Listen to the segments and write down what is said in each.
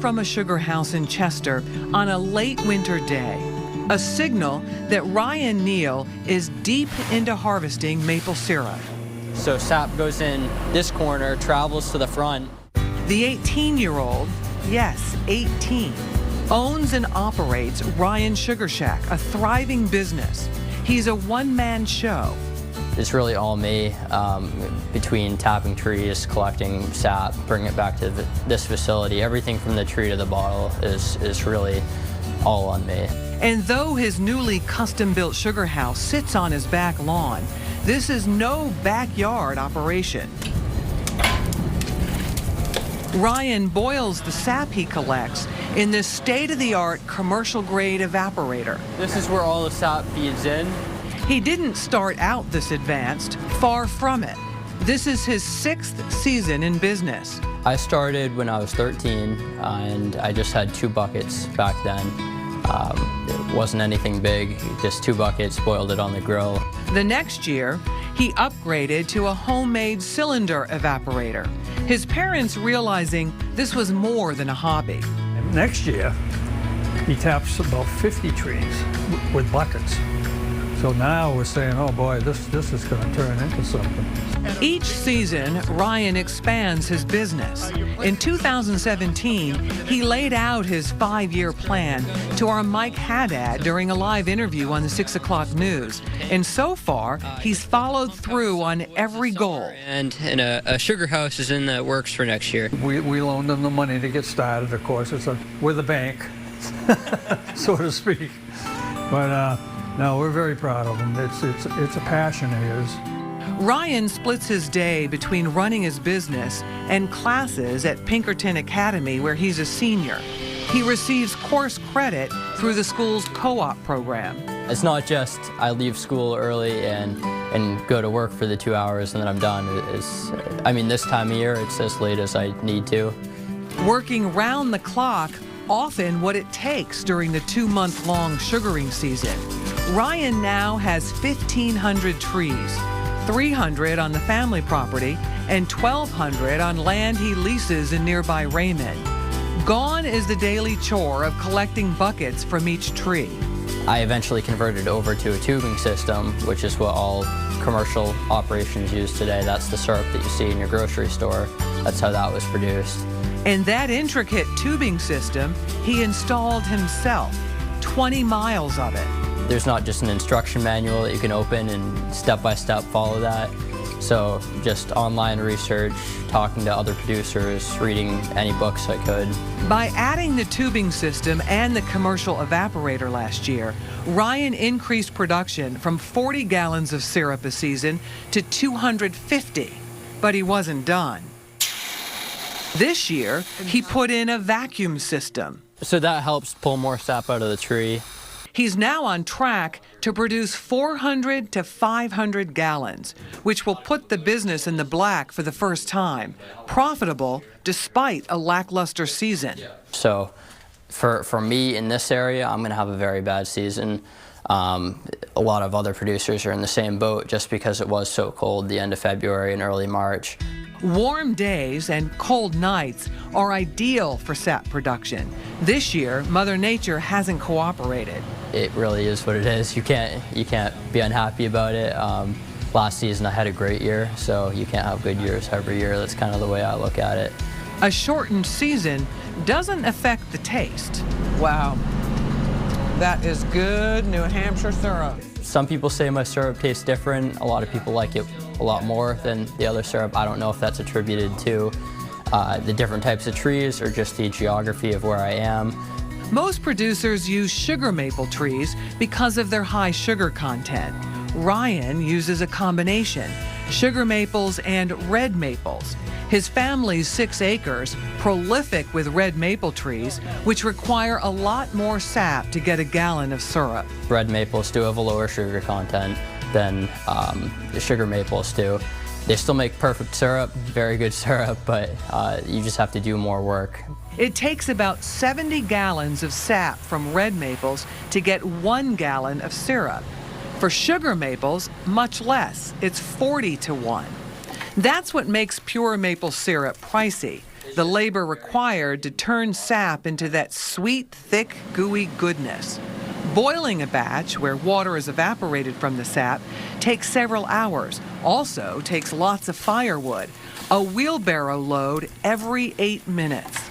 from a sugar house in Chester on a late winter day, a signal that Ryan Neal is deep into harvesting maple syrup. So sap goes in this corner, travels to the front. The 18-year-old, yes, 18, owns and operates Ryan Sugar Shack, a thriving business. He's a one-man show. It's really all me, between tapping trees, collecting sap, bringing it back to this facility. Everything from the tree to the bottle is really all on me. And though his newly custom-built sugar house sits on his back lawn, this is no backyard operation. Ryan boils the sap he collects in this state-of-the-art commercial-grade evaporator. This is where all the sap feeds in. He didn't start out this advanced, far from it. This is his 6th season in business. I started when I was 13, and I just had 2 buckets back then. It wasn't anything big, just 2 buckets, boiled it on the grill. The next year, he upgraded to a homemade cylinder evaporator, his parents realizing this was more than a hobby. Next year, he taps about 50 trees with buckets. So now we're saying, oh boy, this is going to turn into something. Each season, Ryan expands his business. In 2017, he laid out his 5-year plan to our Mike Haddad during a live interview on the 6 o'clock news. And so far, he's followed through on every goal. And a sugar house is in the works for next year. We loaned them the money to get started, of course. It's with a bank, so to speak. But no, we're very proud of him. It's a passion of his. Ryan splits his day between running his business and classes at Pinkerton Academy, where he's a senior. He receives course credit through the school's co-op program. It's not just I leave school early and go to work for the 2 hours and then I'm done. I mean, this time of year, it's as late as I need to. Working round the clock, often what it takes during the 2-month-long sugaring season. Ryan now has 1,500 trees, 300 on the family property and 1,200 on land he leases in nearby Raymond. Gone is the daily chore of collecting buckets from each tree. I eventually converted over to a tubing system, which is what all commercial operations use today. That's the syrup that you see in your grocery store. That's how that was produced. And that intricate tubing system he installed himself, 20 miles of it. There's not just an instruction manual that you can open and step-by-step follow that. So just online research, talking to other producers, reading any books I could. By adding the tubing system and the commercial evaporator last year, Ryan increased production from 40 gallons of syrup a season to 250, but he wasn't done. This year, he put in a vacuum system. So that helps pull more sap out of the tree. He's now on track to produce 400 to 500 gallons, which will put the business in the black for the first time, profitable despite a lackluster season. So for me in this area, I'm going to have a very bad season. A lot of other producers are in the same boat just because it was so cold the end of February and early March. Warm days and cold nights are ideal for sap production. This year, Mother Nature hasn't cooperated. It really is what it is. You can't be unhappy about it. Last season I had a great year, so you can't have good years every year. That's kind of the way I look at it. A shortened season doesn't affect the taste. Wow, that is good New Hampshire syrup. Some people say my syrup tastes different. A lot of people like it a lot more than the other syrup. I don't know if that's attributed to the different types of trees or just the geography of where I am. Most producers use sugar maple trees because of their high sugar content. Ryan uses a combination, sugar maples and red maples. His family's 6 acres, prolific with red maple trees, which require a lot more sap to get a gallon of syrup. Red maples do have a lower sugar content than the sugar maples do. They still make perfect syrup, very good syrup, but you just have to do more work. It takes about 70 gallons of sap from red maples to get 1 gallon of syrup. For sugar maples, much less. It's 40 to 1. That's what makes pure maple syrup pricey. the labor required to turn sap into that sweet, thick, gooey goodness. Boiling a batch, where water is evaporated from the sap, takes several hours. Also takes lots of firewood, a wheelbarrow load every 8 minutes.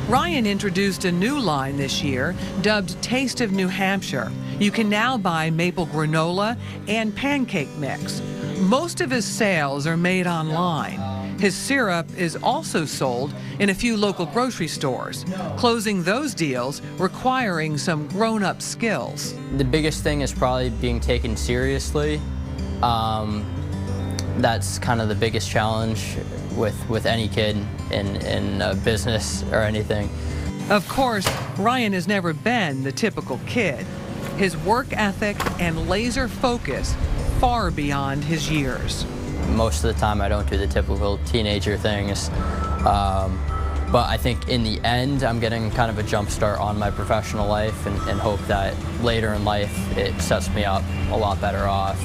Ryan introduced a new line this year, dubbed Taste of New Hampshire. You can now buy maple granola and pancake mix. Most of his sales are made online. His syrup is also sold in a few local grocery stores, closing those deals requiring some grown-up skills. The biggest thing is probably being taken seriously. That's kind of the biggest challenge with any kid in a business or anything. Of course, Ryan has never been the typical kid. His work ethic and laser focus far beyond his years. Most of the time I don't do the typical teenager things, but I think in the end I'm getting kind of a jump start on my professional life and hope that later in life it sets me up a lot better off.